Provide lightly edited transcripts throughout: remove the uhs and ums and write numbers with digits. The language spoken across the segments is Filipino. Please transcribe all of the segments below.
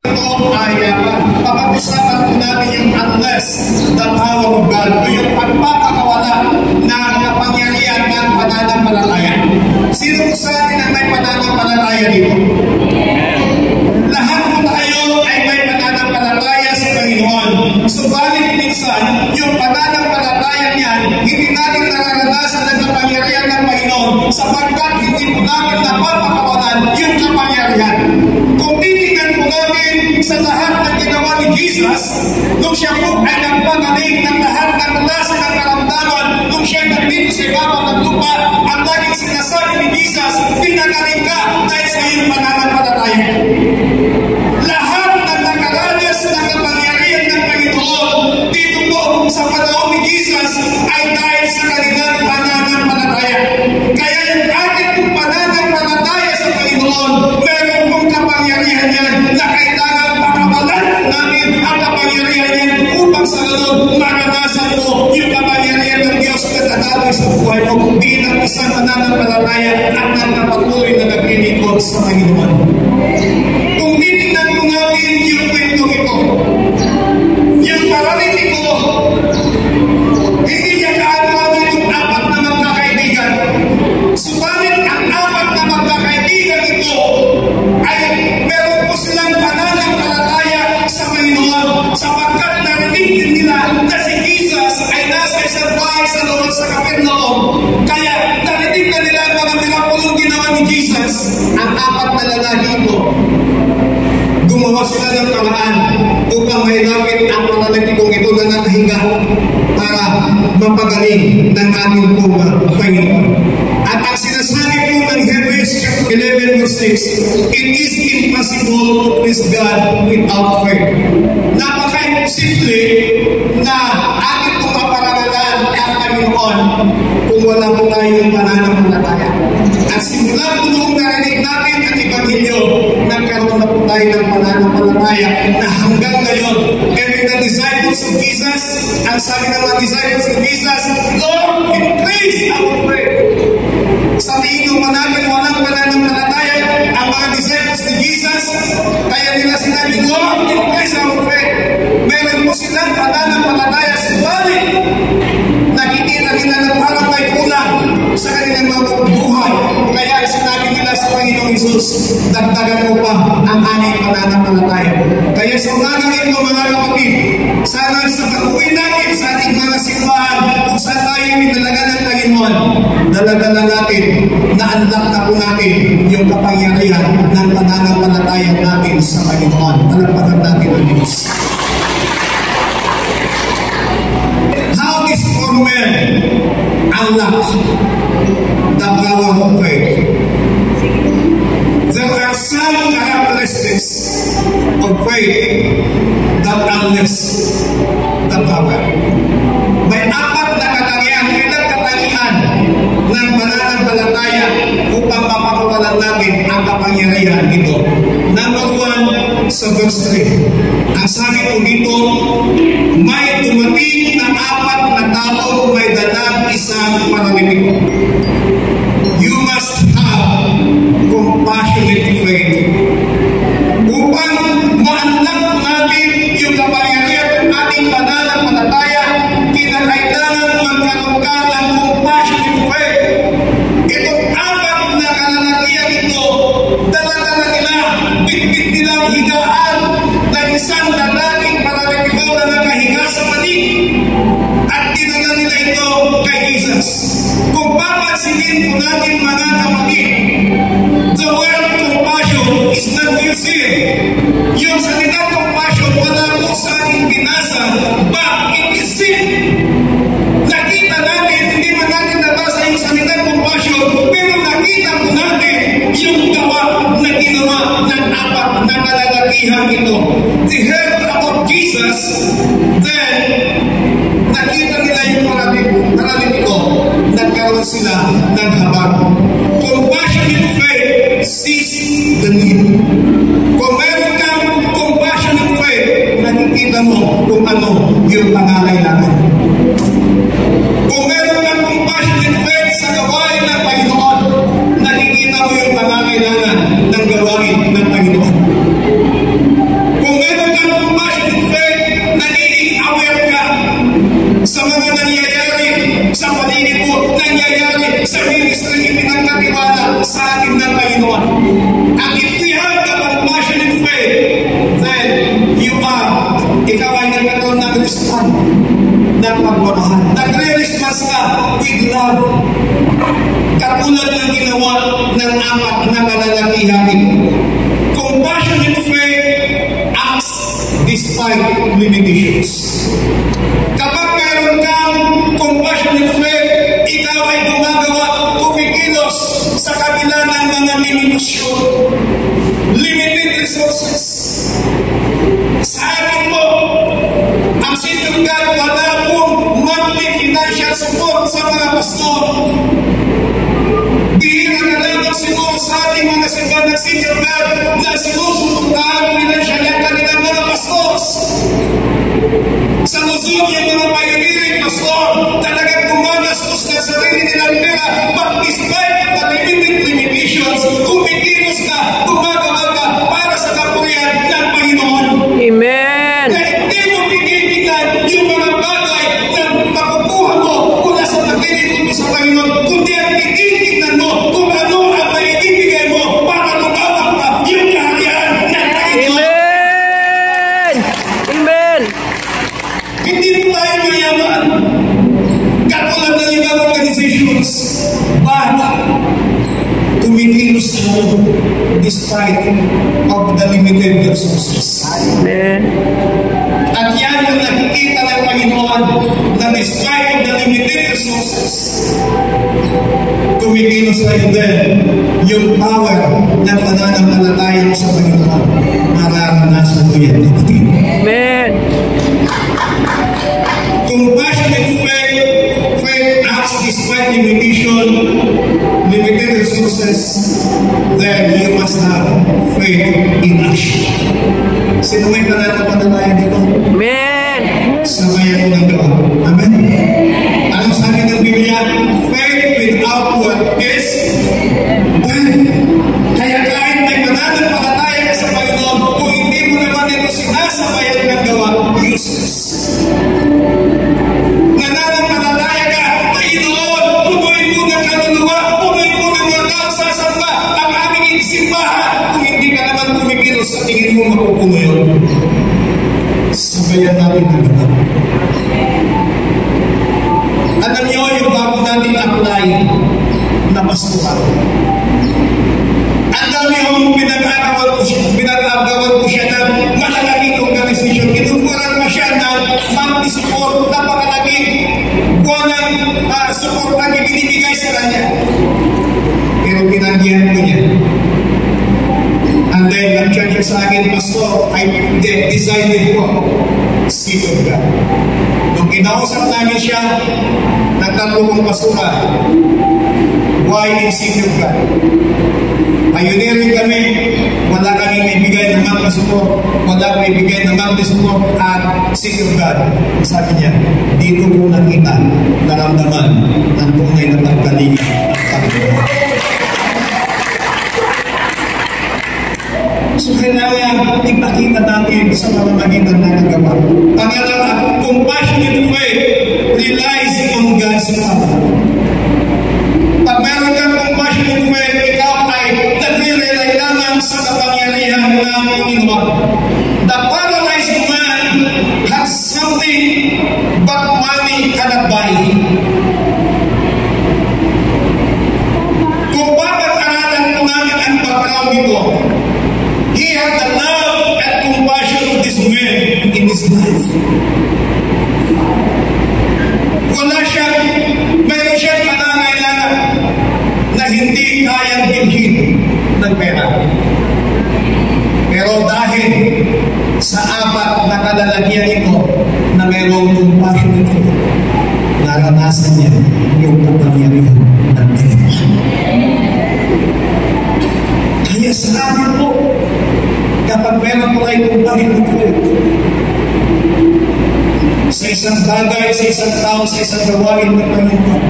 Ito ay papag-usapan po natin yung unless the power of God o yung pagpapakawala ng kapangyarihan ng pananampalataya. Sino sa atin ang may pananampalataya dito? Lahat po tayo ay may pananampalataya sa Panginoon. Subalit minsan, yung pananampalataya niyan, hindi natin nararanasan ng kapangyarihan ng Panginoon sapagkat hindi po natin napapakawalan yung kapangyarihan. Kung titignan po natin sa lahat ng ginawa ni Jesus, nung siya po ay nagpagaling ng lahat ng klase ng karamdaman, nung siya nandito sa ibabaw ng lupa, ang laging sinasabi ni Jesus, pinagaling ka dahil sa iyong pananampalataya. Lahat ng nakaranas ng kapangyarihan ng Panginoon dito po sa panahon ni Jesus ay dahil sa kanilang pananampalataya. Kaya yung ating pong pananampalataya sa Panginoon, meron pong kapangyarihan yan na kailangan pakawalan namin ang kapangyarihan yan upang sa ganun maranasan mo yung kapangyarihan ng Diyos na tataloy sa buhay mo bilang isang pananampalataya at nagpapatuloy na naglilingkod sa Panginoon. Kung titignan mo natin yung kwentong ito, yung paralitiko, hindi niya kaalaman yung apat na magkakaibigan. Subalit ang apat na magkakaibigan ito ay meron po silang pananampalataya sa Panginoon sapagkat narinig din nila na si Jesus ay nasa isang bahay sa loob sa Capernaum. Kaya narinig na nila ang mga pinapulong ginawa ni Jesus. Ang apat na lalaki ito, gumawa sila ng paraan upang mailapit ang pananalikong ito na nakahinga para mapagaling ng aming pong Panginoon. At ang sinasabi po ng Hebrews 11 verse 6, it is impossible to please God without faith. Napaka-imposible na ating pong maparangalan ang Panginoon kung wala po tayong pananampalataya. At simula po noong narinig natin ang Ebanghelyo, nagkaroon na po tayo ng pananampalataya na hanggang ngayon, every the disciples of Jesus, ang sabi ng mga disciples of Jesus, Lord, increase our faith. Sa tingin mo namin walang pananampalataya, ang mga disciples ni Jesus, kaya nila sinabi, Lord, increase our faith. Meron po silang pananampalataya sa balik. Nakikita nila na parang may kulang sa kanilang mga buhay. Kaya sinabi nila sa Panginoong Jesus, dagdagan mo pa ang aming pananampalataya. Kaya sa umagang ito mga kapatid, sana sa pag-uwi natin sa ating mga simbahan kung saan tayo pinalaga ng Panginoon, dala-dala natin, na-unlock na po natin yung kapangyarihan ng pananampalataya natin sa Panginoon. Palapakan natin ang Diyos. How is for men unlock the power of faith? There are some characteristics of faith that unlocks the power. May apat na katangian, pinagkatangian ng pananampalataya upang mapakawalan natin ang kapangyarihan nito. Number 1, sa verse 3. Ang sabi po dito, may dumating na apat na tao may dalang isang paralitiko. You must have compassionate faith. Upang ma-unlock natin yung kapangyarihan ng ating pananampalataya, kinakailangan magkaroon ka ng compassionate faith. Itong apat na kalalakihan ito, dala-dala nila, bitbit nilang higaan ng isang lalaking paralitiko na nakahiga sa panig. At dinala nila ito kay Jesus. Kung papansinin po natin mga kapatid, the word compassion is not used. Yung salitang compassion wala po sa ating binasa, but it is sin. Nakita natin, hindi man natin nabasa yung salitang compassion, pero nakita po natin yung gawa na ginawa ng apat na kalalakihan ito. They heard about Jesus, then nakita nila yung paralitiko, nagkaroon sila ng habag. Compassionate faith sees the need. Kung meron kang compassionate faith, nakikita mo kung ano yung pangangailangan. Kung meron kang compassionate faith sa gawain ng Panginoon, nakikita mo yung pangangailangan ng gawain ng Panginoon. faith, then ikaw ay nagkaroon ng respond ng pagmamahal. Nagre-response ka with love. Katulad ng ginawa ng apat na malalakihan ito. Compassionate faith acts despite limitations. Kapag meron kang compassionate faith, ikaw ay gumagawa, kumikilos sa kabila ng mga limitasyon. Limited resources. Sa akin po, ang Senior God, wala pong monthly financial support sa mga pastor. Bihira na lang siguro sa ating mga simbahan ng Senior God na sinusuportahan financial ang kanilang mga pastors. Sa Luzon, yung mga pioneering pastor, talagang gumagastos na sarili nilang pera, but despite the limited limitations, kumikilos ka, gumagawa ka para sa kapurihan ng Panginoon. Amen. Kaya hindi mo pinigilan yung mga bagay na makukuha mo mula sa paglilingkod mo sa Panginoon, kundi ang pinigilan mo kung ano ang maibibigay mo para lumawak pa yung kaharian ng Panginoon. Amen. Amen. Hindi po tayo mayaman. Katulad ng ibang organizations. But, kumikilos tayo despite of the limited resources. Amen. At yan yung nakikita ng Panginoon na despite of the limited resources, kumikilos tayo din yung power ng pananampalataya sa Panginoon. Mararanasan ko yan. Amen. Compassionate faith acts despite limitation, limited resources, then you must have faith in action. Sino may pananampalataya dito? Amen. Sabayan mo ng gawa. Amen? Anong sabi ng Biblia? Faith without work is dead. Kaya kahit may pananampalataya ka sa Panginoon, kung hindi mo naman ito sinasabayan ng gawa, useless. Nananampalataya ka, Panginoon, punuin mo ng kaluluwa, punuin mo ng mga sasamba ang aming simbahan. Kung hindi ka naman kumikilos sa tingin mo mapupuno yun, sabayan natin ng gawa. Alam niyo, yung bago natin apply na pastoral. Ang dami yung pinag-agawan ko siya ng malalaking organisasyon. Tinuturan mo siya ng monthly support, napakalaking buwanang support ang ibinibigay sa kanya. Pero pinagyan ko niya. And then, nag-check siya sa akin, Pastor, I decided po, seat of God. Nung kinausap namin siya, nagtanong kong pastora, why in seat of God? Pioneering kami, wala kami may bigay ng monthly support, wala may bigay ng monthly support at seat of God. Sabi niya, dito ko nakita, naramdaman ang tunay na pagkalinga at pagkalinga. So, kailangan ipakita natin sa pamamagitan ng nagawa. Pangalawa, compassionate faith relies on God's power. Pag meron kang compassionate faith, ikaw ay nagre-rely lamang sa kapangyarihan ng Panginoon. The paralyzed man has something but money cannot buy. Kung papag-aralan po namin ang background nito, he had the love and compassion of this man in his life. Mayroon siyang pangangailangan na hindi kayang bilhin ng pera. Pero dahil sa apat na kalalagyan ito na mayroong compassionate faith, naranasan niya yung kapangyarihan ng Diyos. Kaya sa amin po, kapag meron po tayo compassionate faith, sa isang bagay, sa isang tao, sa isang gawain ng Panginoon,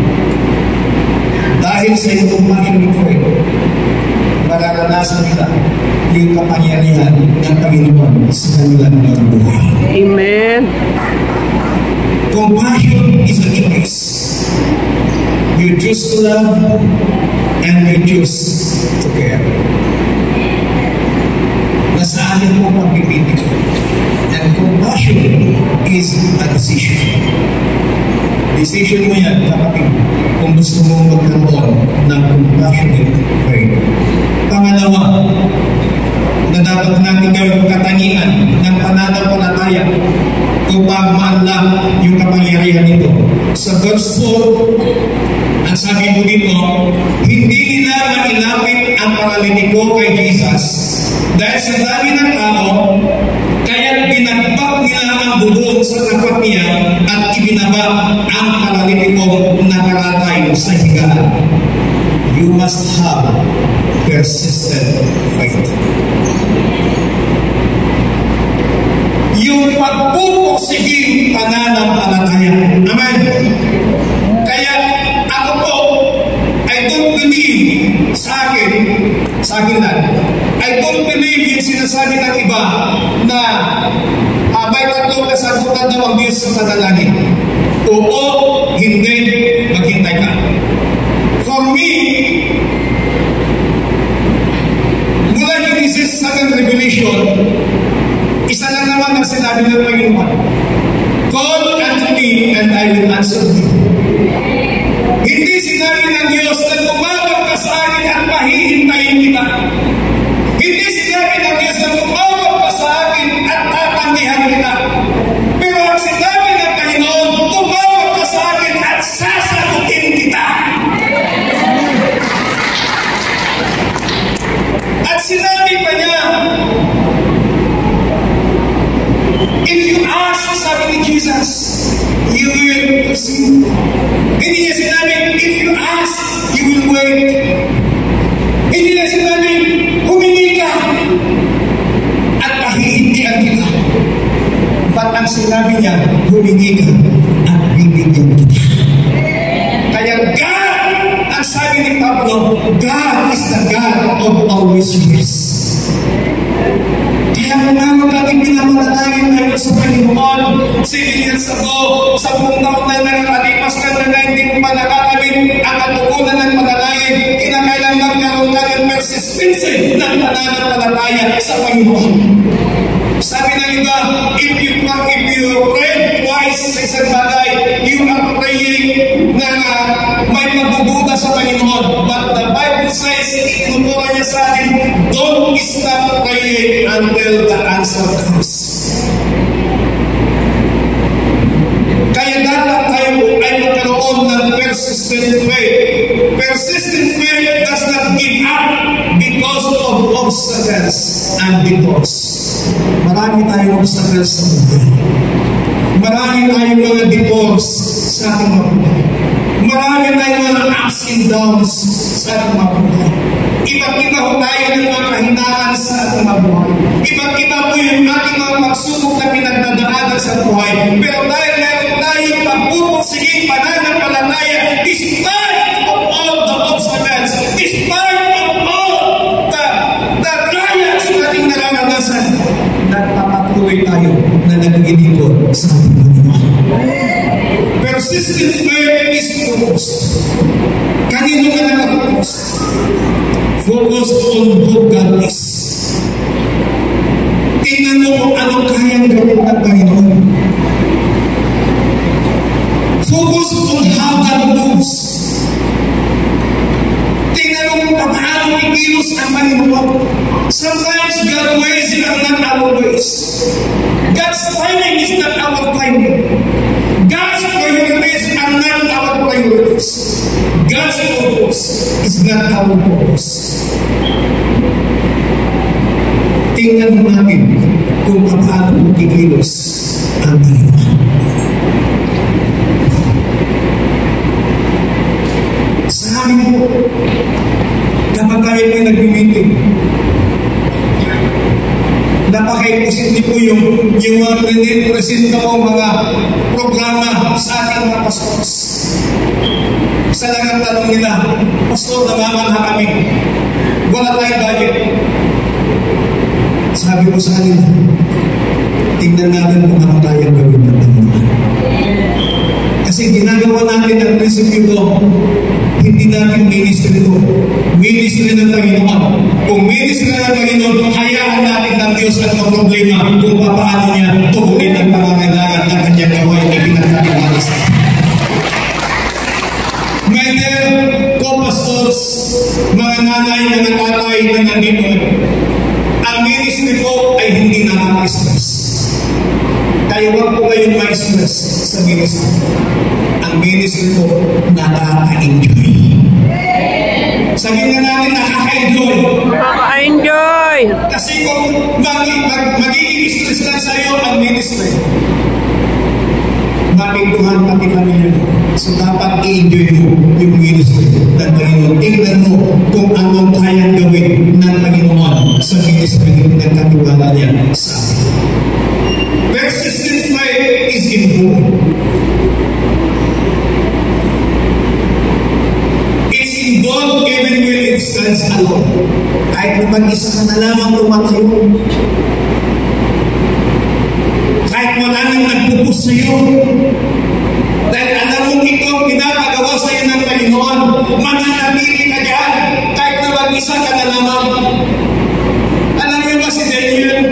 dahil sa iyong compassionate faith, mararanasan nila yung kapangyarihan ng Panginoon sa kanilang mga buhay. Amen. Compassion is a choice. You choose to love and you choose to care. Nasa akin pong pagpipili. And compassion is a decision. Decision mo yan, kapatid, kung gusto mong magkaroon ng compassionate faith. Pangalawa, na dapat natin gawin katangian ng pananampalataya upang ma-unlock yung kapangyarihan nito. Sa verse 4, ang sabi mo dito, hindi nila mailapit ang paralitiko kay Jesus dahil sa dami ng tao, kaya binagpak nila ang bubong sa tapat niya at ibinaba ang paralitiko na nakaratay sa higaan. You must have persistent faith. Yung pagpupuksiging pananampalataya. Amen. Kaya ako po, I don't believe sa akin lang. I don't believe yung sinasabi ng iba na may tatlong kasagutan daw ang Diyos sa panalangin. Oo, hindi, maghintay ka. For me, mula Genesis sa Revelation, isa lang naman ang sinabi ng Panginoon. Call unto me and I will answer you. Hindi sinabi ng Diyos na tumawag ka sa akin at pahihintayin kita. Hindi sinabi ng Diyos na tumawag ka sa akin at tatanggihan kita. Pero ang sinabi ng Panginoon, tumawag ka sa akin at sasagutin kita. At sinabi pa niya, if you ask, sabi ni Jesus, you will receive. Hindi niya sinabi, if you ask, you will wait. Hindi niya sinabi, humingi ka at pahihintian kita. But ang sinabi niya, humingi ka at bibigyan kita. Kaya God, ang sabi ni Pablo, God is the God of always years. Kaya kung namin pinapanalangin ngayon sa Panginoon, 7 years ago, sa buong taon na nakakalipas ka na hindi mo pa nakakamit ang katukunan ng panalangin, kinakailangan magkaroon ka ng persistency ng pananampalataya sa Panginoon. Sabi ng iba, if you pray twice sa isang bagay, you are praying na may mabubuda sa Panginoon. But the Bible says, itinuturo niya sa atin, don't stop praying until the answer comes. Kaya dapat tayo ay magkaroon ng persistent faith. Persistent faith does not give up because of obstacles and detours. Marami tayong obstacles sa buhay. Marami tayong mga detours sa ating mga buhay. Marami tayong mga ups and downs sa ating mga buhay. Iba't-iba po tayo ng mga kahinaan sa ating mga buhay. Iba't-iba po yung ating mga pagsubok na pinagdadaanan sa buhay. Pero dahil meron tayong pagpupuksiging pananampalataya, despite of all the obstacles, despite of all the trials na ating nararanasan, nagpapatuloy tayo na naglilingkod sa ating Panginoon. Persistent faith is focused. Kanino ka nakapokus? Focus on who God is. Tingnan mo kung anong kayang gawin ng Panginoon. Focus on how God moves. Tingnan mo kung paano ikilos ang Panginoon. Sometimes God's ways are not our ways. God's timing is not our timing. God's priorities are not our priorities. God's purpose is not our purpose. Tingnan mo natin kung paano kikilos ang Panginoon. Sa amin po, kapag tayo may nag-meeting, napaka-imposible po yung mga presenta po mga programa sa ating mga pastors. Sa lang ang tanong nila, Pastor, namamanha kami. Wala tayong budget. Sabi ko sa kanila, tingnan natin kung ano tayong gawin ng Panginoon. Kasi ginagawa natin ang prinsipyo ko, hindi natin ministry ito. Ministry ng Panginoon. Kung ministry ng Panginoon, hayaan natin ng Diyos at ang problema kung paano niya tugunin ang pangangailangan ng kanyang gawain ay pinagkatiwala sa atin. My dear co-pastors, mga nanay, mga tatay na nandito, ang ministry ko ay hindi nakaka-stress. Kaya huwag po kayong ma-stress sa ministry. Ang ministry ko, nakaka-enjoy. Sabihin na natin, nakaka-enjoy. Nakaka-enjoy. Kasi kung magiging stress lang sa'yo ang ministry, mapintuhan pati pamilya mo. So dapat i-enjoy mo yung ministry ng Panginoon. Tingnan mo kung anong kayang gawin ng Panginoon sa ministry na pinagkatiwala niya sa atin. Persistent faith is important. It's involved even when it stands alone. Kahit na mag-isa ka na lamang tumatayo. Kahit wala nang nagpupus sa iyo. Dahil alam mo ito ang pinapagawa sa iyo ng Panginoon. Mananatili ka dyan. Kahit na mag-isa ka na lamang. Alam niyo ba si Daniel?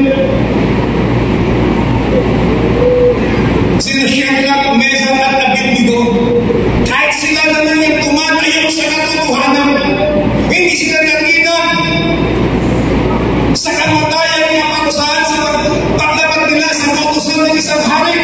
Sina Shadrach, Meshach at Abednego. Kahit sila na lang yung tumatayo sa katotohanan. Hindi sila naginan sa kamatayan niya parusahan sa paglaban nila sa kautusan ng isang hari.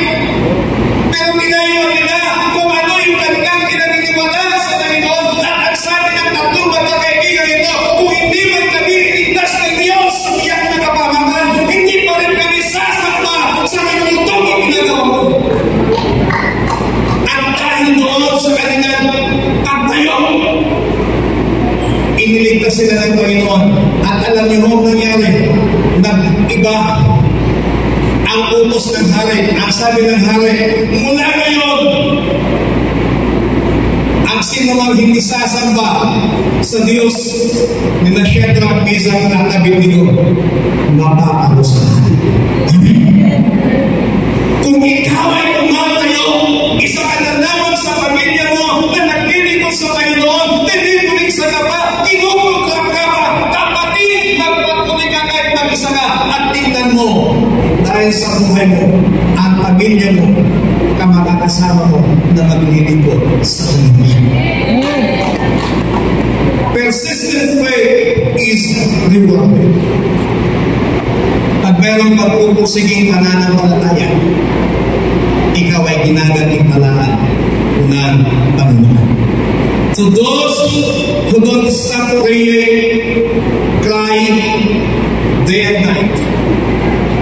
Pero ginagawa nila kung ano yung kanilang pinaniniwala sa Panginoon. At ang sabi ng tatlong magkakaibigan ito, kung hindi man kami iligtas ng Diyos sa iyak na kapamakan, hindi pa rin kami sasakta sa kanultong yung ginagawa mo. At dahil doon sa kanilang pagtayo, iniligtas sila ng Panginoon. At alam niyo kung nangyari, nag-iba ang utos ng hari. Ang sabi ng hari, mula ngayon, ang sinumang hindi sasamba sa Diyos ni na Shadrach, Meshach at Abednego, mapaparusahan. Kung ikaw ay tumatayo, isa ka na lamang sa pamilya mo na naglilingkod sa Panginoon, tinipunig sa kapa, inupulang ka pa, kapatid, magpapunig ka kahit mag-isa ka, at tingnan mo, dahil sa buhay mo, ang pamilya mo, kamakakasama mo na maglilingkod sa Panginoon. Persistent faith is rewarded. Pag mayroong pagpupursiging pananampalataya, ikaw ay ginagatimbalaan ng Panginoon. To those who don't stop praying, crying, day and night,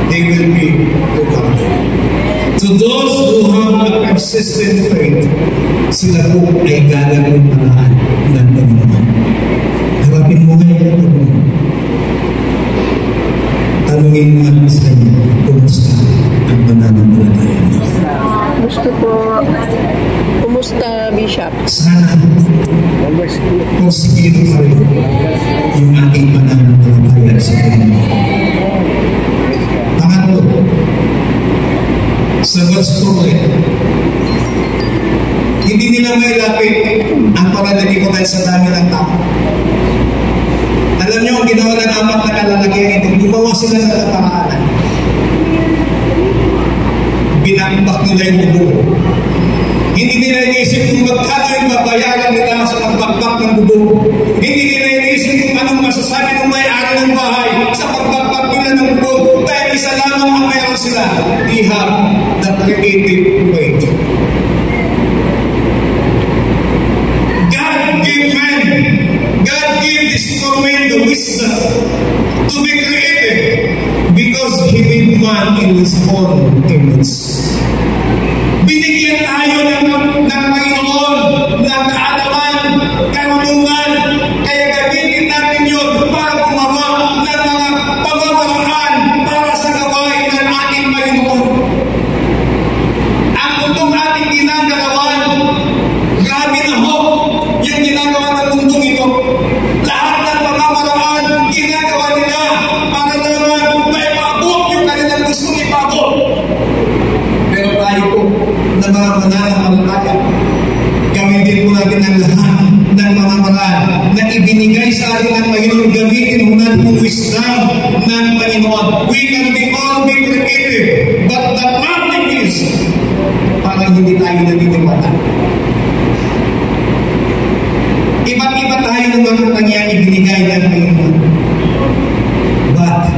they will be rewarded. To those who have a persistent faith, sila po ay gagatimbalaan ng Panginoon. Harapin mo ngayon ang Panginoon. Tanungin mo ang sa inyo, kumusta ang pananampalataya mo? Gusto po. Kumusta, Bishop? Sana, konsiguro pa rin yung ating pananampalataya sa Panginoon. Pangatlo, sa verse 4, hindi nila may lapit ang pananampalataya sa dami ng tao. Alam niyo, ang ginawa ng apat na kalalagyan ito, gumawa sila ng kaparaanan. Binambak nila yung bubong. Hindi nila iniisip kung magkano yung mabayaran nila sa pagbakbak ng bubong. Hindi nila iniisip kung anong masasabi ng may-ari ng bahay sa pagbakbak nila ng bubong. Dahil isa lamang ang mayroon sila. They have the creative faith. God gave man, God gave this man the wisdom to be creative because He made man in His own image. Binigyan tayo ng Panginoon ng kaalaman, karunungan, kaya gamitin natin yun para gumawa ng mga pamamaraan para sa gawain ng ating Panginoon. Ang mundong ating ginagawan, grabe na ho yung ginagawa ng mundong ito. Lahat ng pamamaraan ginagawa nila para naman maipaabot yung kanilang gustong ipaabot. Pero tayo po, na mga mananampalataya, gawin din po natin ang lahat ng mga binigay sa atin ng Panginoon, gamitin mo natin ang wisdom ng Panginoon. We can be all be creative, but the problem is, parang hindi tayo naniniwala. Iba't-iba tayo ng mga tangyang ibinigay ng Panginoon. But,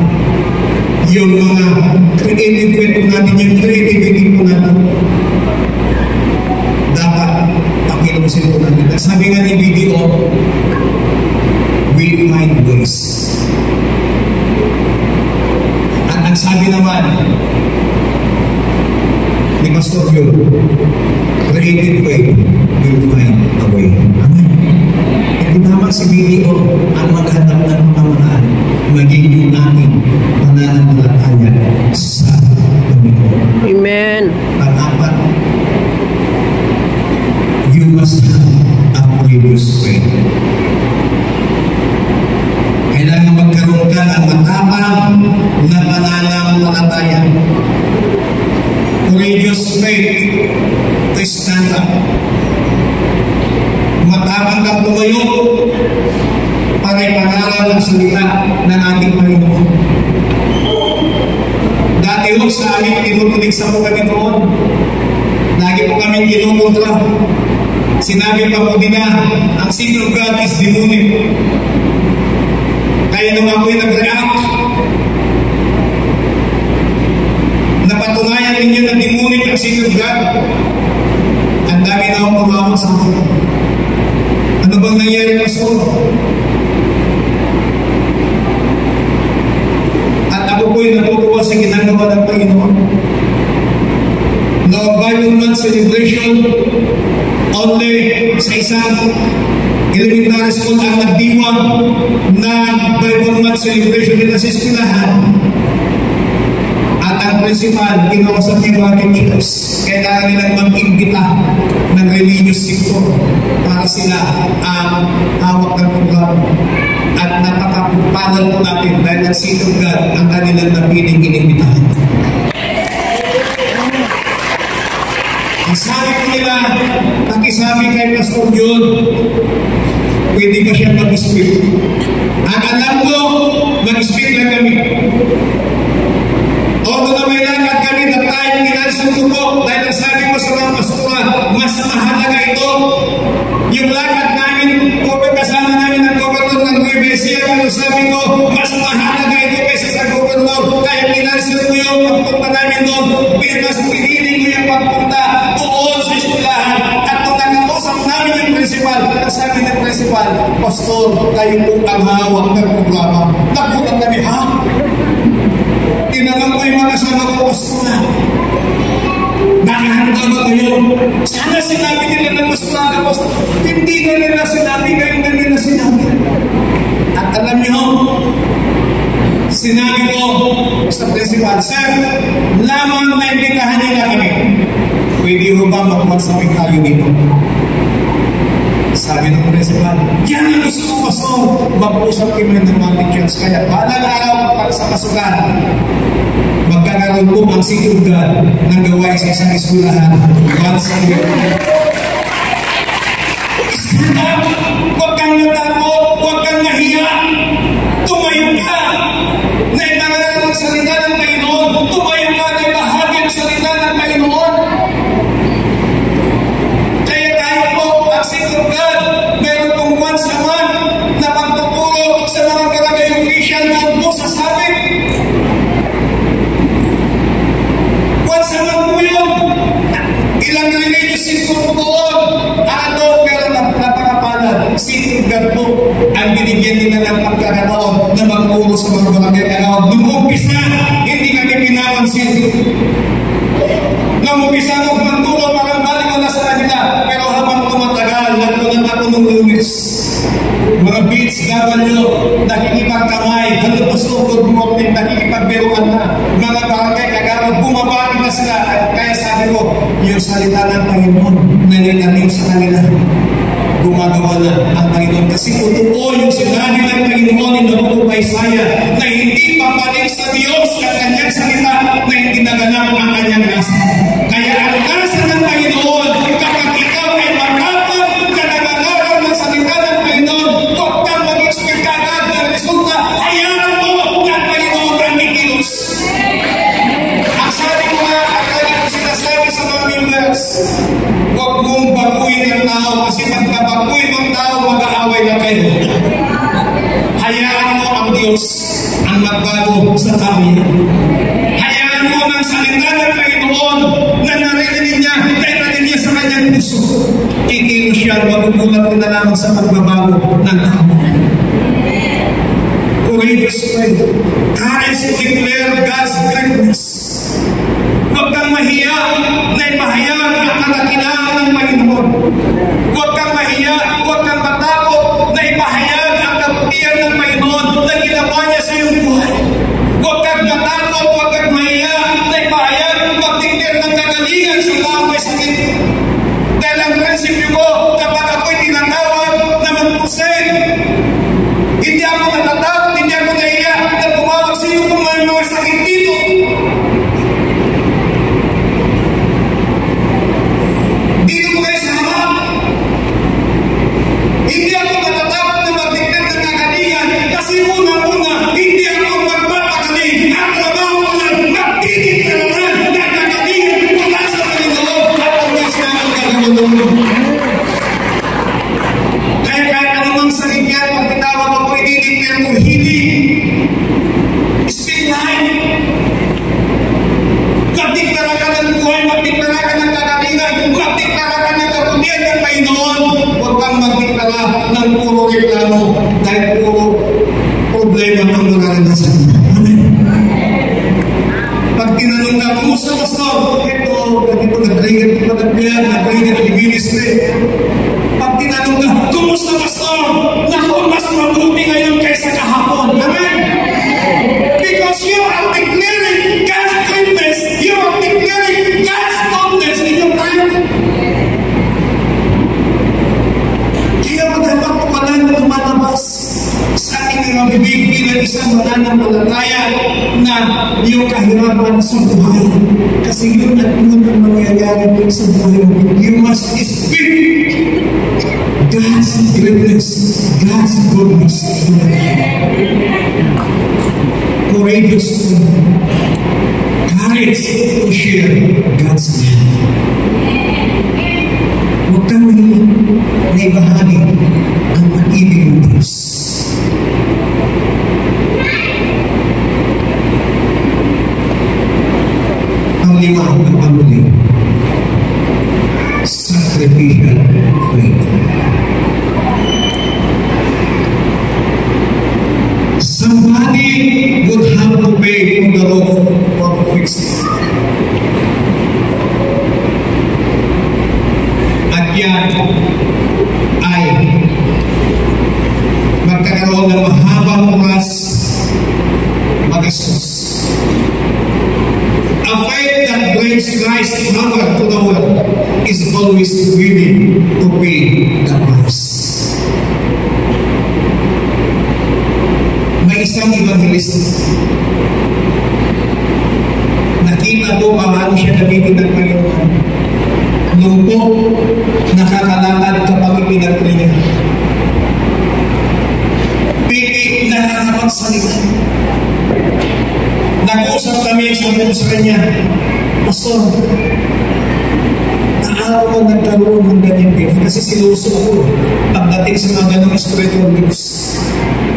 yung mga creative po natin, yung creativity po natin, dapat pakilusin po natin. Sabi nga ni BDO, we find ways. At ang sabi naman ni Pastor Yun, creative way, we'll find a way. Amen. Hindi naman si BDO ang maghanap ng pamamaraan, magiging ating pananampalataya sa Panginoon. Amen. Pang-apat, you must have a previous way. Kailangan magkaroon ka ng matapang na pananampalataya. Courageous faith to stand up. Matapang kang tumayo para ipangaral ang salita ng ating Panginoon. Dati ho sa aming tinutulig sa Panginoon, lagi po kami kinukontra. Sinabi pa po nila, ang Son of God is demonic. Kaya nung ako'y nag-react, napatunayan ninyo na demonic ang Son of God. Ang dami na akong tumawag sa akin. Ano bang nangyari, Pastor? At ako po'y natutuwa sa ginagawa ng Panginoon. No Bible Month celebration, only sa isang elementary school ang nagdiwang na Bible Month celebration nila sa eskwelahan. At ang principal, kinausap niya mga teachers, kailangan nilang mag-imbita ng religious sector para sila ang hawak ng programa. At napakapagpalal po natin dahil ang Son of God ang kanilang napiling inimbitahan. Ang sabi ko nila, nakisabi kay Pastor John, pwede ba siya mag-speak? Ang alam ko, mag-speak lang kami. Although na may lakad kami na tayong kinansundo ko, dahil ang sabi ko sa mga pastoran, mas mahalaga ito. Yung lakad namin, kasama namin ang gobernador ng Nueva Ecija, pero sabi ko, mas mahalaga ito kaysa sa gobernador. Kaya kinansundo ko yung pagpunta namin doon, mas pinili ko yung pagpunta doon sa eskwelahan. At kung nakausap namin yung principal, sabi ng principal, Pastor, kayo po ang hawak ng programa. Nagulat kami, ha? Tinanong ko yung mga kasama ko, Pastor, nakahanda ba kayo? Sana sinabi nila ng Pastor, Pastor, hindi na nila sinabi, ngayon na nila sinabi. At alam niyo, sinabi ko sa principal, Sir, lamang na imbitahan nila kami. Pwede mo ba magpagsaping tayo dito? Sabi ng principal, yan ang gusto ko, Pastor. Mag-usap kami ng mga teachers. Kaya balang araw para sa kasugan, magkakaroon po ang Son of God ng gawain sa isang eskwelahan once a year. Stand up! Huwag kang natakot! Huwag kang nahiya! Tumayo ka! Na ipangaral ang salita ng Panginoon! Tumayo ka na ibahagi ang salita ng Panginoon! Kaya tayo po, ang Son of God, meron pong once a month na pagtuturo sa mga barangay official doon po sa sabit. Once a month po yun. Ilang religious sector po doon. Pero napakapalad. Son of God po ang binigyan nila ng pagkakataon na magpuro sa mga barangay. Nung umpisa, hindi kami pinapansin. Nung umpisa nung pagturo, parang balik na sa kanila. Pero habang tumatagal, nagpunat ako ng Lunes. Mga beats, W, nakikipagkamay, Pastor, good morning, nakikipagbiruan na. Mga barangay, kagawad, bumabati na sila. Kaya sabi ko, yung salita ng Panginoon, naninanim sa kanila. Gumagawa na ang Panginoon. Kasi totoo yung sinabi ng Panginoon in the book of Isaiah na hindi papalik sa Diyos ang kanyang salita na hindi naganap ang kanyang nasa. Kaya ang nasa ng Panginoon, kapag ikaw ay matapang ka nangangaral ng salita ng Panginoon, huwag kang maging Huwag mong baguhin ang tao kasi pagkabaguhin ng tao, mag-aaway na kayo. Hayaan mo ang Diyos ang magbago sa tao niya. Hayaan mo ng salita ng Panginoon na narinig niya, narinig niya sa kanyang puso. Kikino siya, magugulat ko na lamang sa pagbabago ng tao. Courageous faith. Courage to declare God's greatness. Huwag kang mahiya na ipahayag ang kadakilaan ng Panginoon. Huwag kang mahiya, huwag kang matakot na ipahayag ang kabutihan ng Panginoon na ginawa niya sa iyong buhay. Huwag kang matakot, huwag kang mahiya na ipahayag ang pagtiktir ng kagalingan sa tao may sakit. Dahil ang prinsipyo ko, kapag ako'y tinatawag na mag-pusin, hindi ako natatakot, hindi ako nahiya na tumawag sa iyo kung may mga sakit dito. Dito mo kayo sa harap. Hindi ako natatakot na magdiktat ng kagalingan kasi unang-una, hindi ako magpapagaling. Ang trabaho ko lang, magdidiktaran ng kagalingan mula sa Panginoon at ang siya ang kagalingan. Kaya kahit anumang sakit yan, pag tinawag ako, ididiktar mo healing. Speak life. Magdiktara ka ng buhay, magdiktara ka ng kagalingan, magdiktara ka ng kabutihan ng Panginoon. Huwag kang magdiktara ng puro reklamo dahil puro problema ang nararanasan niya. Amen. Pag tinanong na, kumusta pastor? Ito, ganito, nag-trigger pa nagbiyan, nag-trigger ni ministry. Pag tinanong na, kumusta pastor? Naku, mas mabuti ngayon kaysa kahapon. Amen? Because you are declaring God's goodness, you are declaring God's goodness in your life. Kaya mo dapat lumalabas sa ating mga bibig bilang isang mananampalataya na iyong kahirapan sa buhay. Kasi yun at yun ang mangyayari sa buhay mo. You must speak God's greatness, God's goodness. Courageous courage to share God's love. Huwag kang may bahagi ang pag-ibig ng Diyos. Ang lima ang pamuli. Sacrificial faith. Somebody would have to pay for the roof or to fix it. At yan ay magkakaroon ng mahabang oras magastos. A faith that brings Christ's power to the world is always willing to pay the price. May isang evangelist. Nakita ko paano siya nabibig ng Panginoon. Nung po, nakakalakad kapag ipinagpili niya. Piti, nakakapagsalita. Nag-usap kami, sabi ko sa kanya, Pastor, naawa ko nagkaroon ng ganyang gift kasi sinuso ako pagdating sa mga ganong spiritual gifts.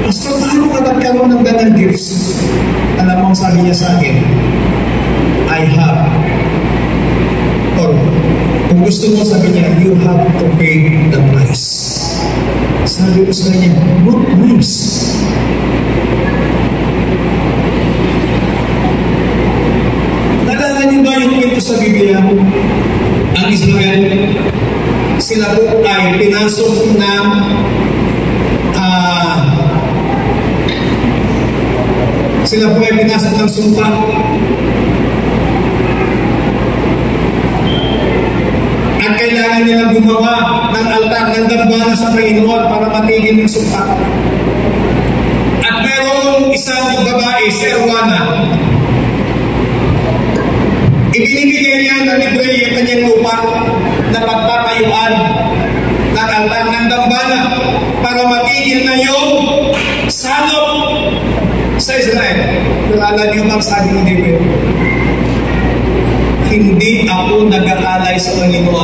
Pastor, paano ka nagkaroon ng ganyang gifts? Alam mo ang sabi niya sa akin, I have. Or, kung gusto mo sabi niya, you have to pay the price. Sabi ko sa kanya, what price? Nalala niyo ba yung kwento sa Biblia? Ang Israel, sila po ay pinasok ng sila po ay pinasok ng sumpa. At kailangan nila gumawa ng altar ng dambana sa Panginoon para matigil ng sumpa. At mayroong isang babae, si Erwana. Ibinibigay niya ng libre yung kanyang lupa na pagtatayuan ng altar ng dambana para matigil na yung salot sa Israel. Nalala niyo ang sabi ni David, hindi ako nag-aalay sa Panginoon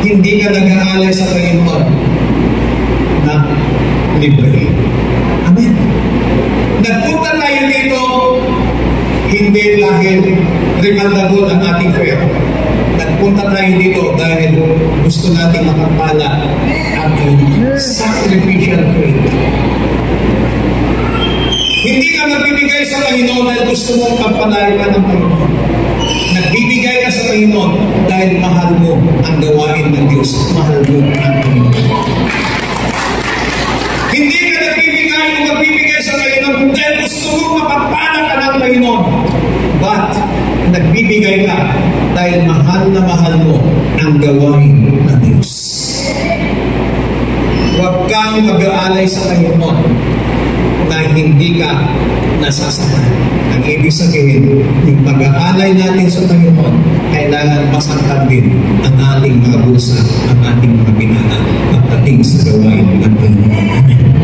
hindi ka nag-aalay sa Panginoon na libre. Amen. Nagpunta tayo dito hindi dahil refundable ang ating fare. Nagpunta tayo dito dahil gusto nating makapala ang sacrificial faith. Hindi ka nagbibigay sa Panginoon dahil gusto mong pagpalain ka ng Panginoon. Nagbibigay ka sa Panginoon dahil mahal mo ang gawain ng Diyos. Mahal mo ang Panginoon. Hindi ka nagbibigay sa Panginoon dahil gusto mong mapagpala ka ng Panginoon. But, nagbibigay ka dahil mahal na mahal mo ang gawain ng Diyos. Huwag kang mag-aalay sa Panginoon na hindi ka nasasaktan. Ang ibig sabihin, yung pag-aalay natin sa Panginoon, kailangan masaktan din ang ating mga busa, ang ating mga binana, pagdating sa gawain ng Panginoon. Amen.